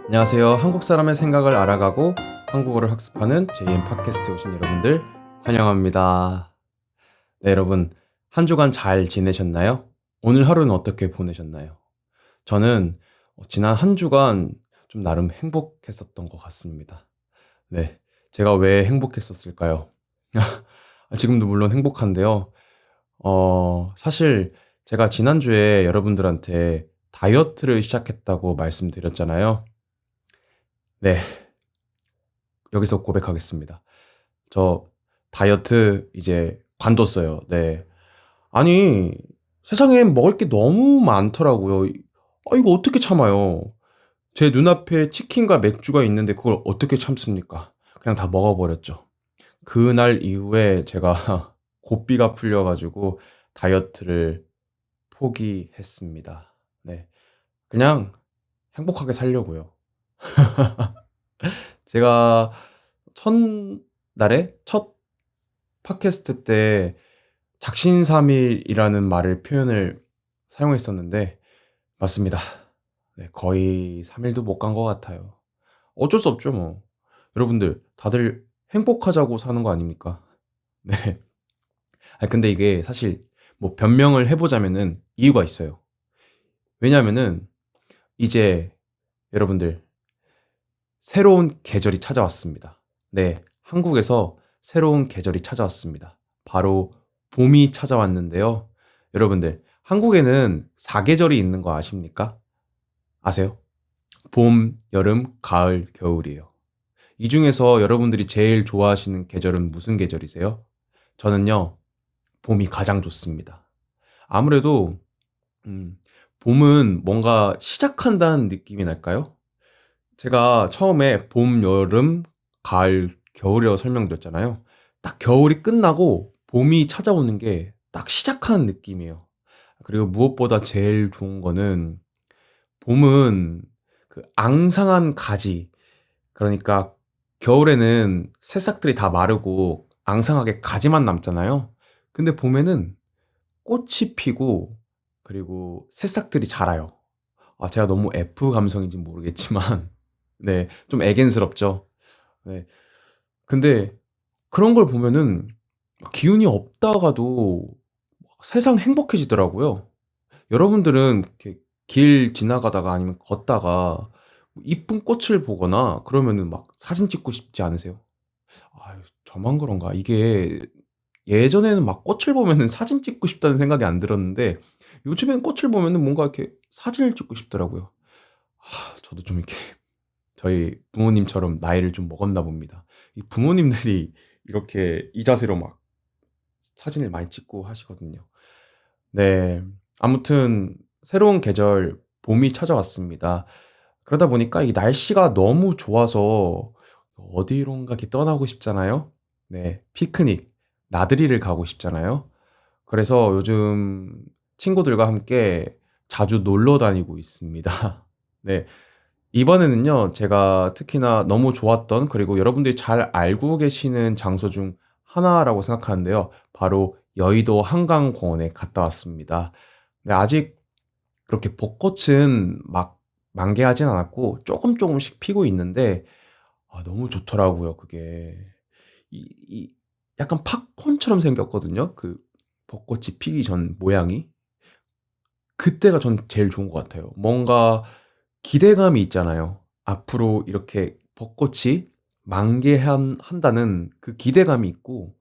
안녕하세요. 한국 사람의 생각을 알아가고 한국어를 학습하는 JM 팟캐스트에 오신 여러분들 환영합니다. 네, 여러분 한 주간 잘 지내셨나요? 오늘 하루는 어떻게 보내셨나요? 저는 지난 한 주간 좀 나름 행복했었던 것 같습니다. 네, 제가 왜 행복했었을까요? 지금도 물론 행복한데요. 사실 제가 지난주에 여러분들한테 다이어트를 시작했다고 말씀드렸잖아요. 네, 여기서 고백하겠습니다. 저 다이어트 이제 관뒀어요. 네. 아니, 세상엔 먹을 게 너무 많더라고요. 이거 어떻게 참아요? 제 눈앞에 치킨과 맥주가 있는데 그걸 어떻게 참습니까? 그냥 다 먹어버렸죠. 그날 이후에 제가 고삐가 풀려가지고 다이어트를 포기했습니다. 네. 그냥 행복하게 살려고요. 제가 첫날에 첫 팟캐스트 때 작심삼일이라는 말을 표현을 사용했었는데 맞습니다. 네, 거의 3일도 못 간 것 같아요. 어쩔 수 없죠, 뭐. 여러분들 다들 행복하자고 사는 거 아닙니까? 네. 근데 이게 사실 뭐 변명을 해보자면은 이유가 있어요. 왜냐면은 이제 여러분들 새로운 계절이 찾아왔습니다. 네, 한국에서 새로운 계절이 찾아왔습니다. 바로 봄이 찾아왔는데요. 여러분들, 한국에는 사계절이 있는 거 아십니까? 아세요? 봄, 여름, 가을, 겨울이에요. 이 중에서 여러분들이 제일 좋아하시는 계절은 무슨 계절이세요? 저는요, 봄이 가장 좋습니다. 아무래도, 음, 봄은 뭔가 시작한다는 느낌이 날까요? 제가 처음에 봄, 여름, 가을, 겨울이라고 설명드렸잖아요. 딱 겨울이 끝나고 봄이 찾아오는 게 딱 시작하는 느낌이에요. 그리고 무엇보다 제일 좋은 거는 봄은 그 앙상한 가지. 그러니까 겨울에는 새싹들이 다 마르고 앙상하게 가지만 남잖아요. 근데 봄에는 꽃이 피고 그리고 새싹들이 자라요. 제가 너무 F 감성인지 모르겠지만 네, 좀 애견스럽죠. 네. 근데 그런 걸 보면은 기운이 없다가도 세상 행복해지더라고요. 여러분들은 이렇게 길 지나가다가 아니면 걷다가 이쁜 꽃을 보거나 그러면은 막 사진 찍고 싶지 않으세요? 아유, 저만 그런가? 이게 예전에는 막 꽃을 보면은 사진 찍고 싶다는 생각이 안 들었는데 요즘엔 꽃을 보면은 뭔가 이렇게 사진을 찍고 싶더라고요. 저도 좀 이렇게 저희 부모님처럼 나이를 좀 먹었나 봅니다. 이 부모님들이 이렇게 이 자세로 막 사진을 많이 찍고 하시거든요. 네. 아무튼 새로운 계절 봄이 찾아왔습니다. 그러다 보니까 이 날씨가 너무 좋아서 어디론가 이렇게 떠나고 싶잖아요. 네. 피크닉, 나들이를 가고 싶잖아요. 그래서 요즘 친구들과 함께 자주 놀러 다니고 있습니다. 네. 이번에는요, 제가 특히나 너무 좋았던, 그리고 여러분들이 잘 알고 계시는 장소 중 하나라고 생각하는데요. 바로 여의도 한강공원에 갔다 왔습니다. 네, 아직 그렇게 벚꽃은 막 만개하진 않았고, 조금씩 피고 있는데, 너무 좋더라고요, 그게. 이 약간 팝콘처럼 생겼거든요. 그 벚꽃이 피기 전 모양이. 그때가 전 제일 좋은 것 같아요. 뭔가 기대감이 있잖아요. 앞으로 이렇게 벚꽃이 한다는 그 기대감이 있고,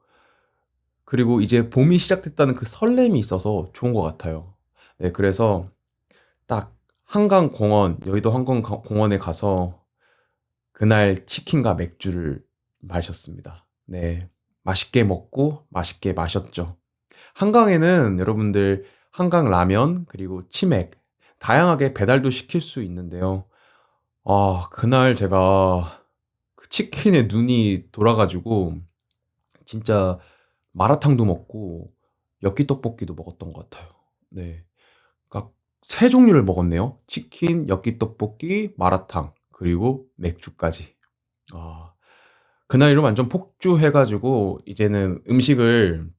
그리고 이제 봄이 시작됐다는 그 설렘이 있어서 좋은 것 같아요. 네, 그래서 딱 한강공원, 여의도 한강공원에 가서 그날 치킨과 맥주를 마셨습니다. 네, 맛있게 먹고 맛있게 마셨죠. 한강에는 여러분들 한강 라면, 그리고 치맥, 다양하게 배달도 시킬 수 있는데요. 그날 제가 그 치킨에 눈이 돌아가지고 진짜 마라탕도 먹고 엽기 떡볶이도 먹었던 것 같아요. 네. 그러니까 세 종류를 먹었네요. 치킨, 엽기 떡볶이, 마라탕, 그리고 맥주까지. 아, 그날은 완전 폭주해가지고 이제는 음식을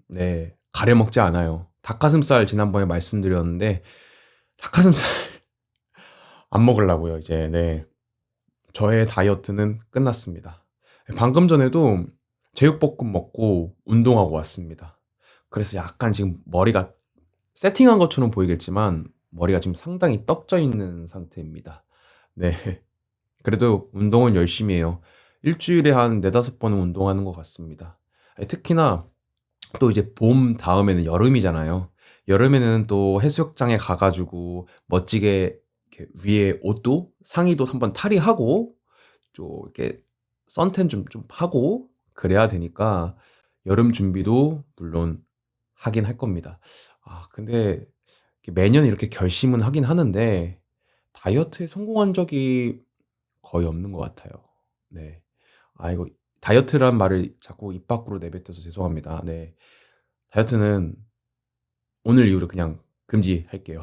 네, 가려 먹지 않아요. 닭가슴살 지난번에 말씀드렸는데 닭가슴살 안 먹으려고요 이제. 네. 저의 다이어트는 끝났습니다. 방금 전에도 제육볶음 먹고 운동하고 왔습니다. 그래서 약간 지금 머리가 세팅한 것처럼 보이겠지만 머리가 지금 상당히 떡져 있는 상태입니다. 네. 그래도 운동은 열심히 해요. 일주일에 한 4-5 번은 운동하는 것 같습니다. 특히나 또 이제 봄 다음에는 여름이잖아요. 여름에는 또 해수욕장에 가 가지고 멋지게 이렇게 위에 옷도 상의도 한번 탈의하고 좀 이렇게 선탠 좀 하고 그래야 되니까 여름 준비도 물론 하긴 할 겁니다. 근데 매년 이렇게 결심은 하긴 하는데 다이어트에 성공한 적이 거의 없는 것 같아요. 네. 이거 다이어트란 말을 자꾸 입 밖으로 내뱉어서 죄송합니다. 네. 다이어트는 오늘 이후로 그냥 금지할게요.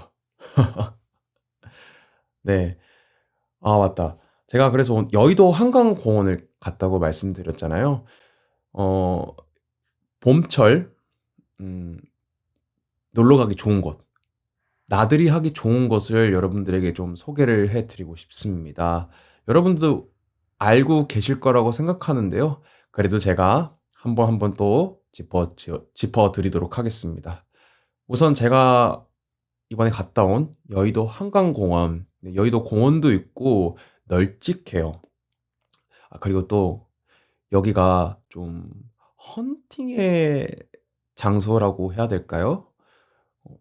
네. 맞다. 제가 그래서 여의도 한강공원을 갔다고 말씀드렸잖아요. 어 봄철 음 놀러 가기 좋은 곳, 나들이 하기 좋은 곳을 여러분들에게 좀 소개를 해 드리고 싶습니다. 여러분들도 알고 계실 거라고 생각하는데요. 그래도 제가 한번 또 짚어 드리도록 하겠습니다. 우선 제가 이번에 갔다 온 여의도 한강공원, 네, 여의도 공원도 있고 널찍해요. 그리고 또 여기가 좀 헌팅의 장소라고 해야 될까요?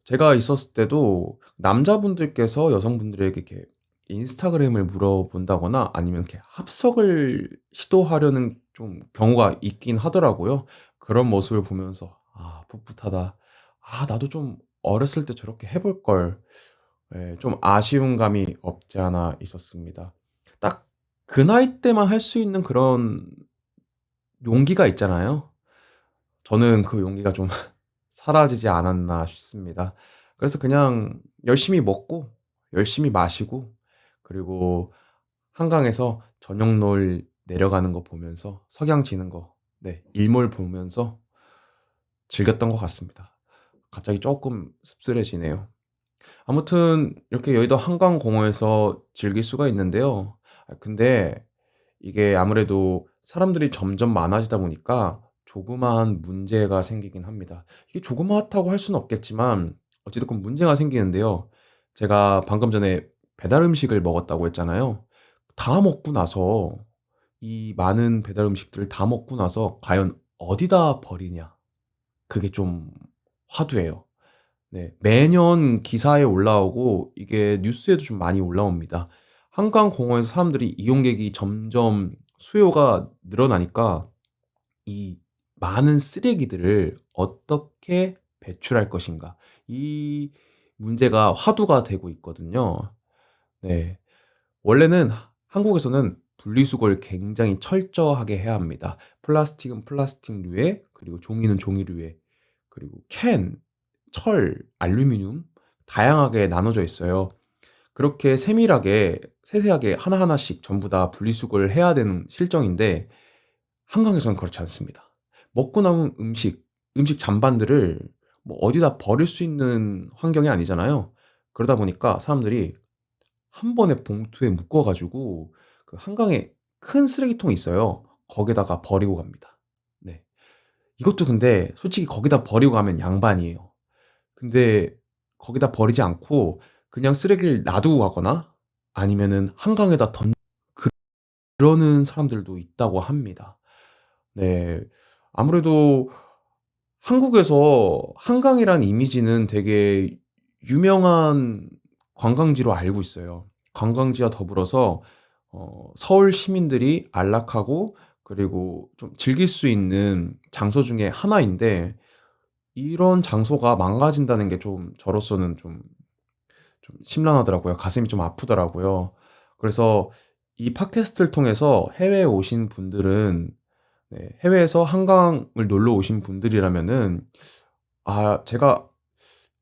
제가 있었을 때도 남자분들께서 여성분들에게 이렇게 인스타그램을 물어본다거나 아니면 이렇게 합석을 시도하려는 좀 경우가 있긴 하더라고요. 그런 모습을 보면서 '아 풋풋하다. 나도 좀 어렸을 때 저렇게 해 볼 걸.' 예, 좀 아쉬운 감이 없지 않아 있었습니다. 딱 그 나이 때만 할 수 있는 그런 용기가 있잖아요. 저는 그 용기가 좀 사라지지 않았나 싶습니다. 그래서 그냥 열심히 먹고 열심히 마시고 그리고 한강에서 저녁노을 내려가는 거 보면서 석양 지는 거, 네, 일몰 보면서 즐겼던 것 같습니다. 갑자기 조금 씁쓸해지네요. 아무튼 이렇게 여의도 한강공원에서 즐길 수가 있는데요. 근데 이게 아무래도 사람들이 점점 많아지다 보니까 조그마한 문제가 생기긴 합니다. 이게 조그맣다고 할 수는 없겠지만 어찌 됐건 문제가 생기는데요. 제가 방금 전에 배달 음식을 먹었다고 했잖아요. 다 먹고 나서 이 많은 배달 음식들을 다 먹고 나서 과연 어디다 버리냐? 그게 좀 화두예요. 네. 매년 기사에 올라오고 이게 뉴스에도 좀 많이 올라옵니다. 한강공원에서 사람들이 이용객이 점점 수요가 늘어나니까 이 많은 쓰레기들을 어떻게 배출할 것인가. 이 문제가 화두가 되고 있거든요. 네. 원래는 한국에서는 분리수거를 굉장히 철저하게 해야 합니다. 플라스틱은 플라스틱류에, 그리고 종이는 종이류에, 그리고 캔, 철, 알루미늄 다양하게 나눠져 있어요. 그렇게 세밀하게 세세하게 하나하나씩 전부 다 분리수거를 해야 되는 실정인데 한강에서는 그렇지 않습니다. 먹고 남은 음식 잔반들을 뭐 어디다 버릴 수 있는 환경이 아니잖아요. 그러다 보니까 사람들이 한 번에 봉투에 묶어 가지고 그 한강에 큰 쓰레기통이 있어요. 거기다가 버리고 갑니다. 네. 이것도 근데 솔직히 거기다 버리고 가면 양반이에요. 근데 거기다 버리지 않고 그냥 쓰레기를 놔두고 가거나 아니면은 한강에다 그러는 사람들도 있다고 합니다. 네. 아무래도 한국에서 한강이란 이미지는 되게 유명한 관광지로 알고 있어요. 관광지와 더불어서 서울 시민들이 안락하고 그리고 좀 즐길 수 있는 장소 중에 하나인데 이런 장소가 망가진다는 게 좀 저로서는 좀 심란하더라고요. 가슴이 좀 아프더라고요. 그래서 이 팟캐스트를 통해서 해외에 오신 분들은, 네, 해외에서 한강을 놀러 오신 분들이라면은 제가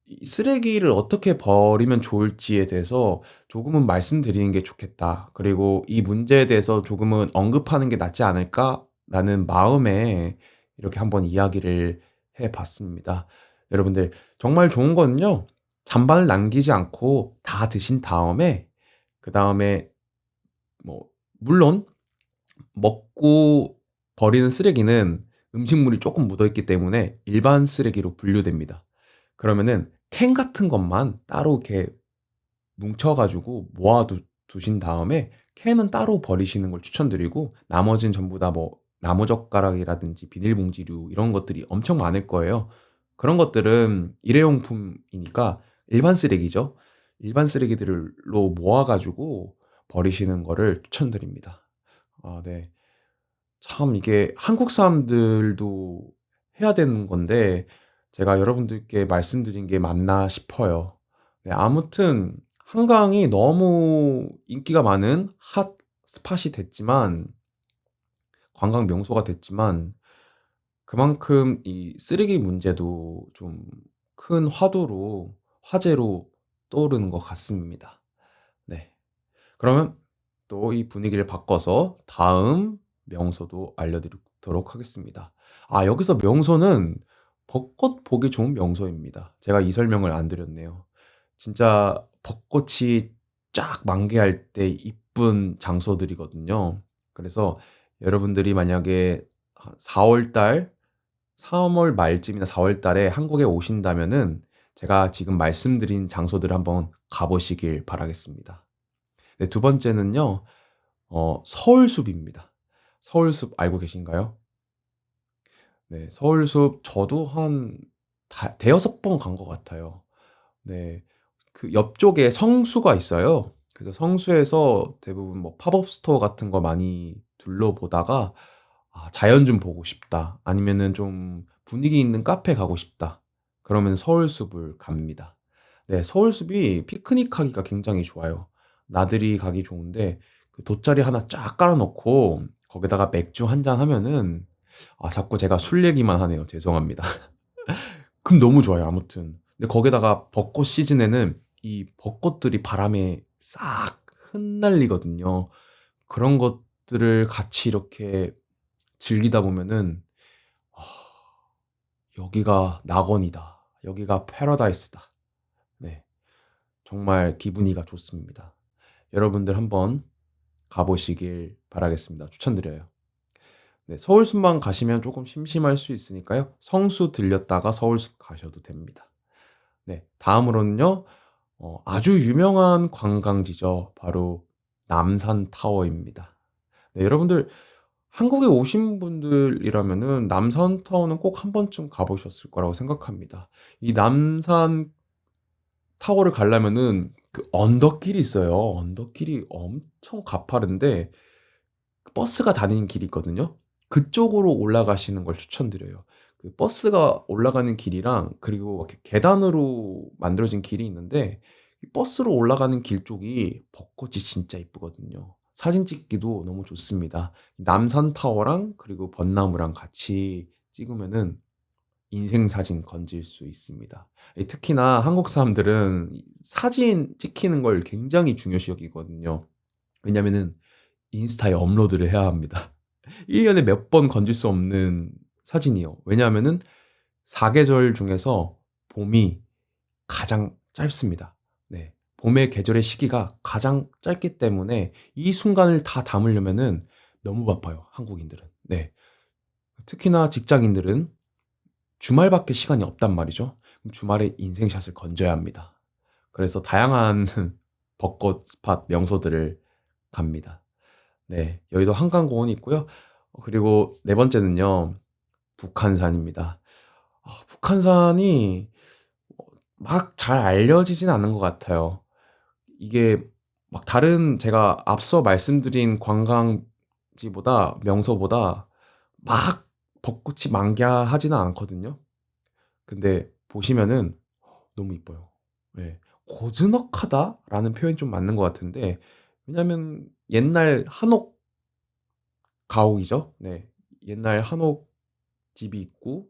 이 쓰레기를 어떻게 버리면 좋을지에 대해서 조금은 말씀드리는 게 좋겠다. 그리고 이 문제에 대해서 조금은 언급하는 게 낫지 않을까라는 마음에 이렇게 한번 이야기를 해 봤습니다. 여러분들 정말 좋은 거는요. 잔반을 남기지 않고 다 드신 다음에 그다음에 뭐 물론 먹고 버리는 쓰레기는 음식물이 조금 묻어 있기 때문에 일반 쓰레기로 분류됩니다. 그러면은 캔 같은 것만 따로 이렇게 뭉쳐 가지고 두신 다음에 캔은 따로 버리시는 걸 추천드리고, 나머지는 전부 다 뭐 나무젓가락이라든지 비닐봉지류 이런 것들이 엄청 많을 거예요. 그런 것들은 일회용품이니까 일반 쓰레기죠. 일반 쓰레기들로 모아 가지고 버리시는 거를 추천드립니다. 아 네. 참 이게 한국 사람들도 해야 되는 건데 제가 여러분들께 말씀드린 게 맞나 싶어요. 네, 아무튼 한강이 너무 인기가 많은 핫 스팟이 됐지만, 관광 명소가 됐지만, 그만큼 이 쓰레기 문제도 좀 큰 화제로 떠오르는 것 같습니다. 네. 그러면 또 이 분위기를 바꿔서 다음 명소도 알려드리도록 하겠습니다. 아, 여기서 명소는 벚꽃 보기 좋은 명소입니다. 제가 이 설명을 안 드렸네요. 진짜 벚꽃이 쫙 만개할 때 이쁜 장소들이거든요. 그래서 여러분들이 만약에 4월 달, 3월 말쯤이나 4월 달에 한국에 오신다면은 제가 지금 말씀드린 장소들 한번 가보시길 바라겠습니다. 네, 두 번째는요, 서울숲입니다. 서울숲 알고 계신가요? 네, 서울숲 저도 한 대여섯 번 간 것 같아요. 네, 그 옆쪽에 성수가 있어요. 그래서 성수에서 대부분 뭐 팝업 스토어 같은 거 많이 둘러보다가, 아, 자연 좀 보고 싶다, 아니면은 좀 분위기 있는 카페 가고 싶다, 그러면 서울숲을 갑니다. 네, 서울숲이 피크닉 하기가 굉장히 좋아요. 나들이 가기 좋은데 그 돗자리 하나 쫙 깔아 놓고 거기다가 맥주 한 잔 하면은, 아, 자꾸 제가 술 얘기만 하네요. 죄송합니다. 그럼 너무 좋아요, 아무튼. 근데 거기다가 벚꽃 시즌에는 이 벚꽃들이 바람에 싹 흩날리거든요. 그런 것들을 같이 이렇게 즐기다 보면은, 아, 여기가 낙원이다, 여기가 패러다이스다. 네, 정말 기분이가 좋습니다. 여러분들 한번 가보시길 바라겠습니다. 추천드려요. 네, 서울숲만 가시면 조금 심심할 수 있으니까요, 성수 들렸다가 서울숲 가셔도 됩니다. 네, 다음으로는요, 아주 유명한 관광지죠. 바로 남산타워입니다. 네, 여러분들 한국에 오신 분들이라면은 남산타워는 꼭 한 번쯤 가보셨을 거라고 생각합니다. 이 남산 타워를 가려면은 그 언덕길이 있어요. 언덕길이 엄청 가파른데 버스가 다니는 길이 있거든요. 그쪽으로 올라가시는 걸 추천드려요. 그 버스가 올라가는 길이랑 그리고 이렇게 계단으로 만들어진 길이 있는데, 이 버스로 올라가는 길 쪽이 벚꽃이 진짜 이쁘거든요. 사진 찍기도 너무 좋습니다. 남산타워랑 그리고 벚나무랑 같이 찍으면은 인생 사진 건질 수 있습니다. 특히나 한국 사람들은 사진 찍히는 걸 굉장히 중요시 여기거든요. 왜냐면은 인스타에 업로드를 해야 합니다. 1년에 몇 번 건질 수 없는 사진이요. 왜냐하면은 사계절 중에서 봄이 가장 짧습니다. 네. 봄의 계절의 시기가 가장 짧기 때문에 이 순간을 다 담으려면은 너무 바빠요, 한국인들은. 네. 특히나 직장인들은 주말밖에 시간이 없단 말이죠. 그럼 주말에 인생샷을 건져야 합니다. 그래서 다양한 벚꽃 스팟 명소들을 갑니다. 네. 여의도 한강공원이 있고요. 그리고 네 번째는요, 북한산입니다. 북한산이 막 잘 알려지진 않은 것 같아요. 이게 막 다른 제가 앞서 말씀드린 관광지보다 명소보다 막 벚꽃이 만개하지는 않거든요. 근데 보시면은 너무 이뻐요. 예. 고즈넉하다라는 표현이 좀 맞는 것 같은데, 왜냐면 옛날 한옥 가옥이죠. 네. 옛날 한옥 집이 있고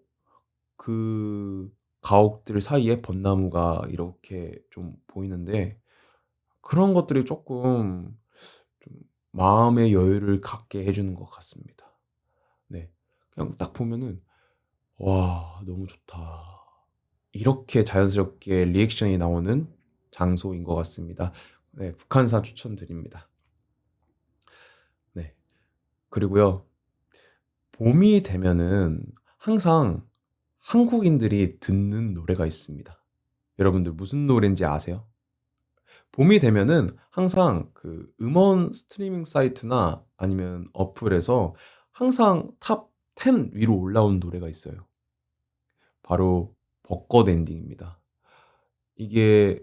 그 가옥들 사이에 벚나무가 이렇게 좀 보이는데, 그런 것들이 조금 좀 마음의 여유를 갖게 해 주는 것 같습니다. 네. 그냥 딱 보면은 '와, 너무 좋다.' 이렇게 자연스럽게 리액션이 나오는 장소인 것 같습니다. 네, 북한산 추천드립니다. 네. 그리고요. 봄이 되면은 항상 한국인들이 듣는 노래가 있습니다. 여러분들 무슨 노래인지 아세요? 봄이 되면은 항상 그 음원 스트리밍 사이트나 아니면 어플에서 항상 탑 10 위로 올라온 노래가 있어요. 바로 벚꽃 엔딩입니다. 이게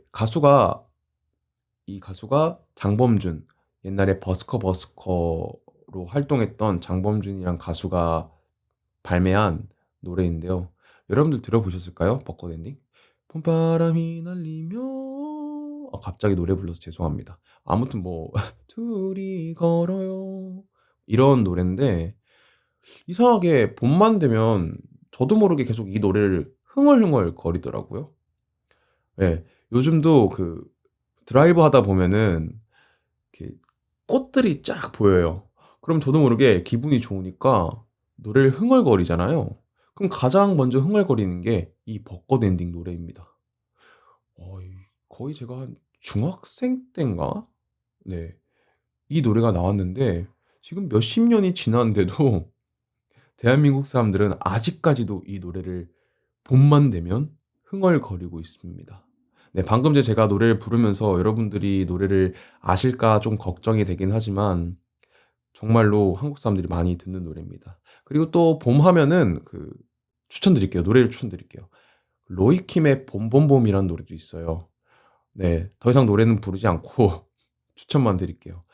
이 가수가 장범준, 옛날에 버스커로 활동했던 장범준이란 가수가 발매한 노래인데요. 여러분들 들어보셨을까요? 벚꽃 엔딩? 봄바람이 날리며 갑자기 노래 불러서 죄송합니다. 아무튼 뭐 둘이 걸어요 이런 노래인데 이상하게 봄만 되면 저도 모르게 계속 이 노래를 흥얼흥얼 거리더라고요. 예. 요즘도 그 드라이브 하다 보면은 이렇게 꽃들이 쫙 보여요. 그럼 저도 모르게 기분이 좋으니까 노래를 흥얼거리잖아요. 그럼 가장 먼저 흥얼거리는 게 이 벚꽃 엔딩 노래입니다. 이 거의 제가 한 중학생 땐가? 네. 이 노래가 나왔는데 지금 몇십 년이 지났는데도 대한민국 사람들은 아직까지도 이 노래를 봄만 되면 흥얼거리고 있습니다. 네, 방금 전에 제가 노래를 부르면서 여러분들이 노래를 아실까 좀 걱정이 되긴 하지만 정말로 한국 사람들이 많이 듣는 노래입니다. 그리고 또 봄 하면은 그 추천드릴게요. 노래를 추천드릴게요. 로이킴의 봄봄봄이라는 노래도 있어요. 네, 더 이상 노래는 부르지 않고 추천만 드릴게요.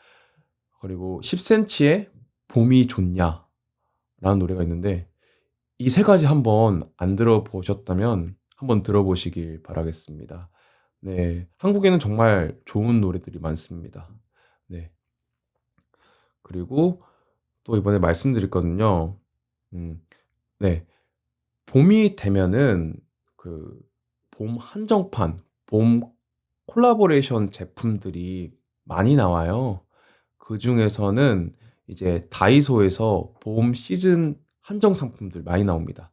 그리고 10cm의 봄이 좋냐라는 노래가 있는데 이 세 가지 한번 안 들어보셨다면 한번 들어보시길 바라겠습니다. 네, 한국에는 정말 좋은 노래들이 많습니다. 네, 그리고 또 이번에 말씀드렸거든요. 음, 네, 봄이 되면은 그 봄 한정판, 봄 콜라보레이션 제품들이 많이 나와요. 그중에서는 이제 다이소에서 봄 시즌 한정 상품들 많이 나옵니다.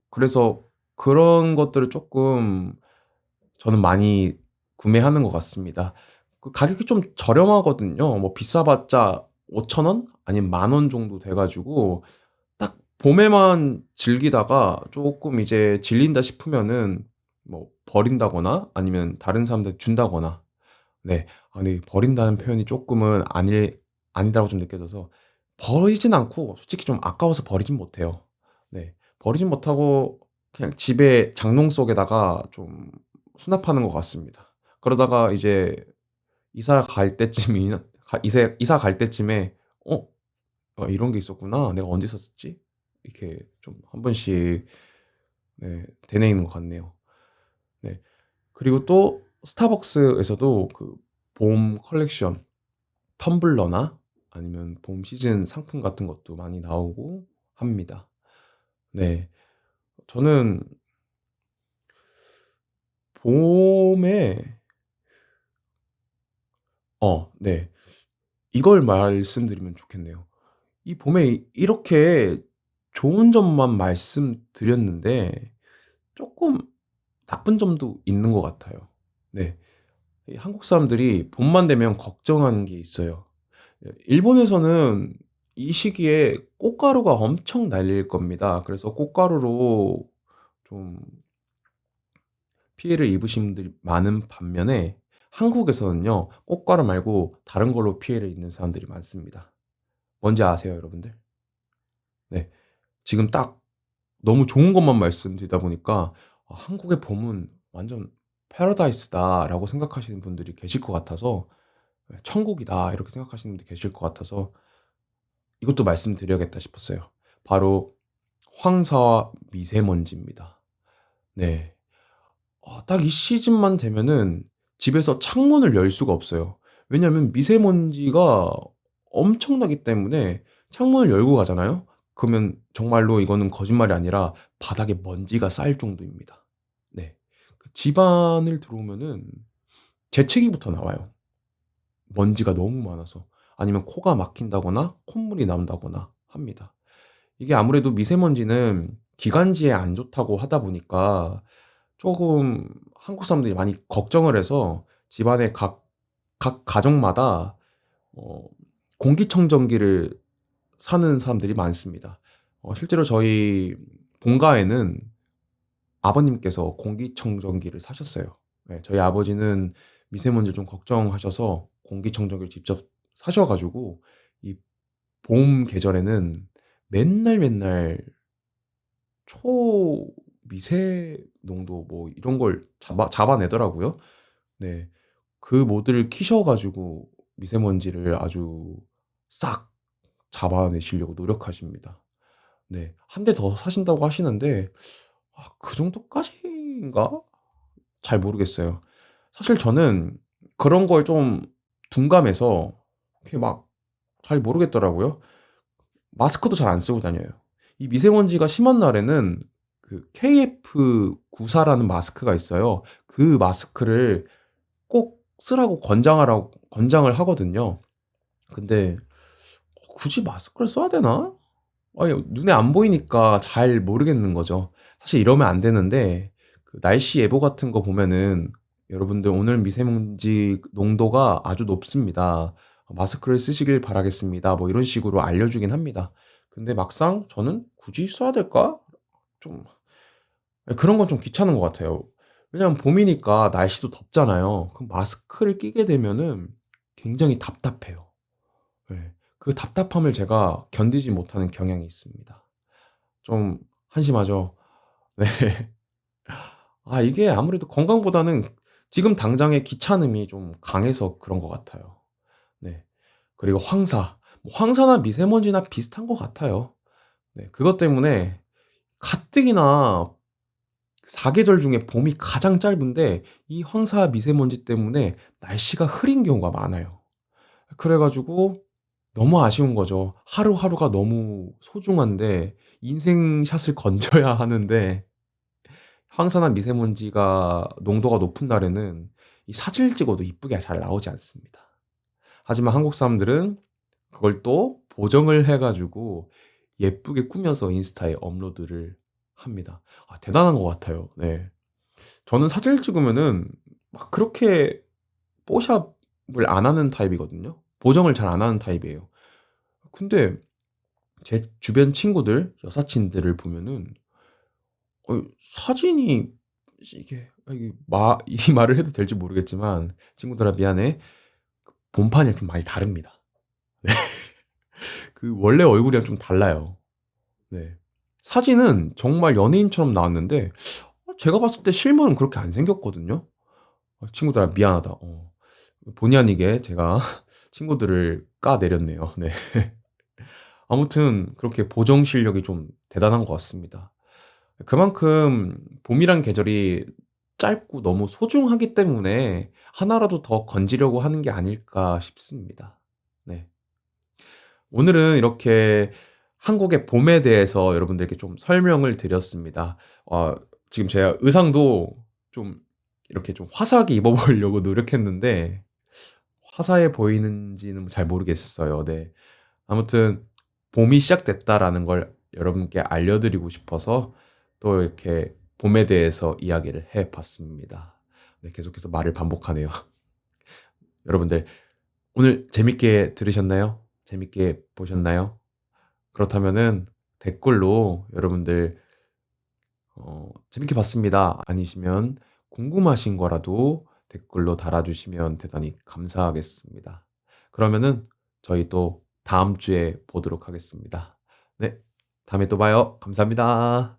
그래서 그런 것들을 조금 저는 많이 구매하는 것 같습니다. 그 가격이 좀 저렴하거든요. 뭐 비싸봤자 5,000원? 아니면 10,000원 정도 돼 가지고 딱 봄에만 즐기다가 조금 이제 질린다 싶으면은 뭐 버린다거나 아니면 다른 사람들한테 준다거나. 네. 근데 버린다는 표현이 쪼끔은 아니다고 좀 느껴져서 버리진 않고 솔직히 좀 아까워서 버리진 못해요. 네. 버리진 못하고 그냥 집에 장롱 속에다가 좀 수납하는 것 같습니다. 그러다가 이제 이사 갈 때쯤이나 이사 갈 때쯤에 '어 이런 게 있었구나. 내가 언제 썼었지?' 이렇게 좀 한 번씩 네 되뇌이는 것 같네요. 네. 그리고 또 스타벅스에서도 그 봄 컬렉션 텀블러나 아니면 봄 시즌 상품 같은 것도 많이 나오고 합니다. 네. 저는 봄에 네. 이걸 말씀드리면 좋겠네요. 이 봄에 이렇게 좋은 점만 말씀드렸는데 쪼끔 나쁜 점도 있는 것 같아요. 네. 이 한국 사람들이 봄만 되면 걱정하는 게 있어요. 일본에서는 이 시기에 꽃가루가 엄청 날릴 겁니다. 그래서 꽃가루로 좀 피해를 입으신 분들이 많은 반면에 한국에서는요. 꽃가루 말고 다른 걸로 피해를 입는 사람들이 많습니다. 뭔지 아세요, 여러분들? 네. 지금 딱 너무 좋은 것만 말씀드리다 보니까 '한국의 봄은 완전 패러다이스다.'라고 생각하시는 분들이 계실 것 같아서 '천국이다.' 이렇게 생각하시는 분들이 계실 것 같아서 이것도 말씀드려야겠다 싶었어요. 바로 황사와 미세먼지입니다. 네. 딱 이 시즌만 되면은 집에서 창문을 열 수가 없어요. 왜냐하면 미세먼지가 엄청나기 때문에 창문을 열고 가잖아요. 그러면 정말로 이거는 거짓말이 아니라 바닥에 먼지가 쌓일 정도입니다. 네. 그 집 안을 들어오면은 재채기부터 나와요. 먼지가 너무 많아서. 아니면 코가 막힌다거나 콧물이 난다거나 합니다. 이게 아무래도 미세먼지는 기관지에 안 좋다고 하다 보니까 쪼금 한국 사람들이 많이 걱정을 해서 집안에 각 각 가정마다 어 공기청정기를 사는 사람들이 많습니다. 실제로 저희 본가에는 아버님께서 공기청정기를 사셨어요. 네, 저희 아버지는 미세먼지를 좀 걱정하셔서 공기청정기를 직접 사셔 가지고 이 봄 계절에는 맨날 초미세 농도 뭐 이런 걸 잡아내더라고요. 네. 그 모드를 키셔 가지고 미세먼지를 아주 싹 잡아내시려고 노력하십니다. 네. 한 대 더 사신다고 하시는데 그 정도까지인가? 잘 모르겠어요. 사실 저는 그런 걸 좀 둔감해서 이렇게 막 잘 모르겠더라고요. 마스크도 잘 안 쓰고 다녀요. 이 미세먼지가 심한 날에는 그 KF94라는 마스크가 있어요. 그 마스크를 꼭 쓰라고 권장을 하거든요. 근데 굳이 마스크를 써야 되나? 아니 눈에 안 보이니까 잘 모르겠는 거죠. 사실 이러면 안 되는데 그 날씨 예보 같은 거 보면은 "여러분들 오늘 미세먼지 농도가 아주 높습니다. 마스크를 쓰시길 바라겠습니다." 뭐 이런 식으로 알려주긴 합니다. 근데 막상 저는 '굳이 써야 될까?' 좀 그런 건 좀 귀찮은 것 같아요. 왜냐하면 봄이니까 날씨도 덥잖아요. 그럼 마스크를 끼게 되면은 굉장히 답답해요. 예. 그 답답함을 제가 견디지 못하는 경향이 있습니다. 좀 한심하죠. 네. 이게 아무래도 건강보다는 지금 당장의 귀찮음이 좀 강해서 그런 것 같아요. 네. 그리고 황사. 뭐 황사나 미세먼지나 비슷한 것 같아요. 네. 그것 때문에 가뜩이나 사계절 중에 봄이 가장 짧은데 이 황사 미세먼지 때문에 날씨가 흐린 경우가 많아요. 그래 가지고 너무 아쉬운 거죠. 하루하루가 너무 소중한데 인생샷을 건져야 하는데 황사나 미세먼지가 농도가 높은 날에는 이 사진을 찍어도 이쁘게 잘 나오지 않습니다. 하지만 한국 사람들은 그걸 또 보정을 해 가지고 예쁘게 꾸며서 인스타에 업로드를 합니다. 대단한 것 같아요. 네. 저는 사진을 찍으면은 막 그렇게 뽀샵을 안 하는 타입이거든요. 보정을 잘 안 하는 타입이에요. 근데 제 주변 친구들, 여사친들을 보면은 사진이 이게 이 말을 해도 될지 모르겠지만 친구들아 미안해. 본판이랑 좀 많이 다릅니다. 네. 그 원래 얼굴이랑 좀 달라요. 네. 사진은 정말 연예인처럼 나왔는데 제가 봤을 때 실물은 그렇게 안 생겼거든요. 친구들아 미안하다. 본의 아니게 제가 친구들을 까 내렸네요. 네. 아무튼 그렇게 보정 실력이 좀 대단한 것 같습니다. 그만큼 봄이란 계절이 짧고 너무 소중하기 때문에 하나라도 더 건지려고 하는 게 아닐까 싶습니다. 네. 오늘은 이렇게 한국의 봄에 대해서 여러분들께 좀 설명을 드렸습니다. 지금 제가 의상도 좀 이렇게 좀 화사하게 입어 보려고 노력했는데 화사해 보이는지는 잘 모르겠어요. 네. 아무튼 '봄이 시작됐다.'라는 걸 여러분께 알려드리고 싶어서 또 이렇게 봄에 대해서 이야기를 해 봤습니다. 네, 계속해서 말을 반복하네요. 여러분들 오늘 재밌게 들으셨나요? 재밌게 보셨나요? 그렇다면은 댓글로 여러분들 "재밌게 봤습니다." 아니시면 궁금하신 거라도 댓글로 달아주시면 대단히 감사하겠습니다. 그러면은 저희 또 다음 주에 보도록 하겠습니다. 네. 다음에 또 봐요. 감사합니다.